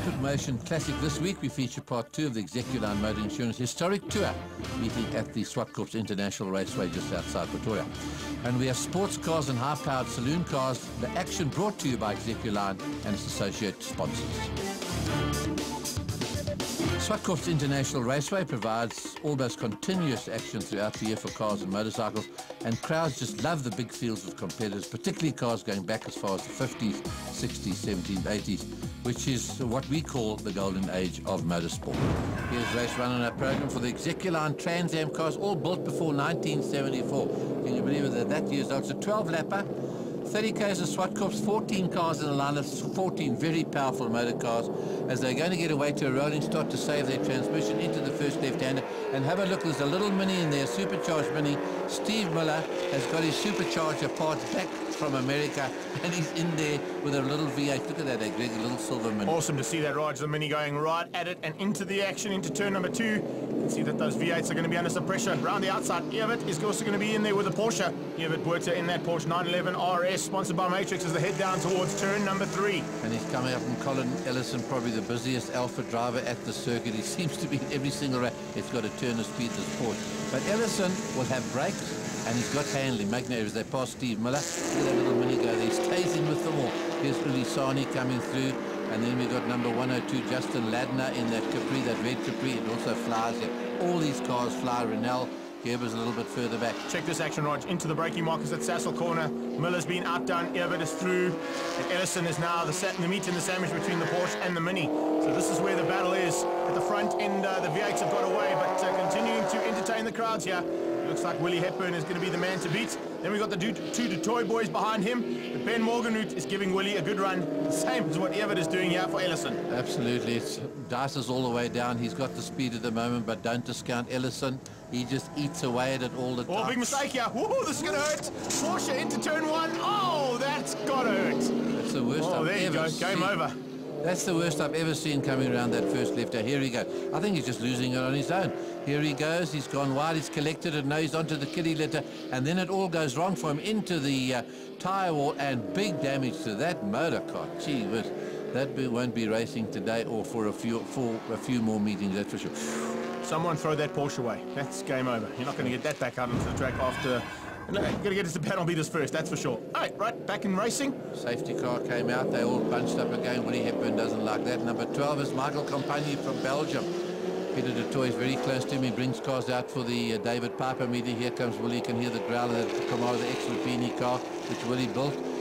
Rapid Motion Classic this week, we feature part 2 of the Execuline Motor Insurance Historic Tour, meeting at the Zwartkops International Raceway just outside Pretoria. And we have sports cars and high-powered saloon cars, the action brought to you by Execuline and its associate sponsors. Zwartkops International Raceway provides almost continuous action throughout the year for cars and motorcycles, and crowds just love the big fields of competitors, particularly cars going back as far as the 50s, 60s, 70s, 80s, which is what we call the golden age of motorsport. Here's race run on our program for the Execuline Trans Am cars, all built before 1974. Can you believe it? That years old. It's a 12-lapper. 30 k's of Zwartkops, 14 cars in a lineup, 14 very powerful motor cars, as they're going to get away to a rolling start to save their transmission into the first left-hander. And have a look, there's a little Mini in there, supercharged Mini. Steve Miller has got his supercharger parts back from America, and he's in there with a little V8. Look at that, Greg, a little silver Mini. Awesome to see that, Raj, the Mini going right at it and into the action, into turn number 2. You can see that those V8s are going to be under some pressure. Round the outside, Evert is also going to be in there with a Porsche. Evert Buerter in that Porsche 911 RS, sponsored by Matrix, as they head down towards turn number 3. And he's coming up from Colin Ellison, probably the busiest Alpha driver at the circuit. He seems to be in every single race. It's got a turn of speed, this Porsche. But Ellison will have brakes, and he's got handling. Make note as they pass Steve Miller. Look at that little Mini go there. He stays in with them all. Here's Ulisani coming through. And then we've got number 102, Justin Ladner, in that Capri, that red Capri. It also flies here. All these cars fly. Renell Gerber's a little bit further back. Check this action, Raj, into the braking markers at Sassel corner. Miller's been outdone, Evert is through, and Ellison is now the meat in the sandwich between the Porsche and the Mini. So this is where the battle is at the front end. The V8s have got away, but continuing to entertain the crowds here. Looks like Willie Hepburn is going to be the man to beat. Then we've got the two Detroit boys behind him. But Ben Morganroot is giving Willie a good run, the same as what Evert is doing here for Ellison. Absolutely. It's Dice's all the way down. He's got the speed at the moment, but don't discount Ellison. He just eats away at it all the time. Oh, big mistake here. Whoa, this is going to hurt. Porsche into turn 1. Oh, that's got to hurt. That's the worst I've ever seen. Game over. That's the worst I've ever seen coming around that first left. Here he goes. I think he's just losing it on his own. Here he goes. He's gone wide. He's collected it. Now he's onto the kiddie litter. And then it all goes wrong for him into the tyre wall, and big damage to that motor car. Gee whiz. That won't be racing today or for a few more meetings, that's for sure. Someone throw that Porsche away. That's game over. You're not going to get that back out onto the track after. No, you're going to get us to panel beaters first, that's for sure. All right, back in racing. Safety car came out. They all bunched up again. Willie Hepburn doesn't like that. Number 12 is Michael Compagnie from Belgium. Peter de Toy is very close to him. He brings cars out for the David Piper meeting. Here comes Willie. You can hear the growl of the Camaro, the ex-Lupini car, which Willie built.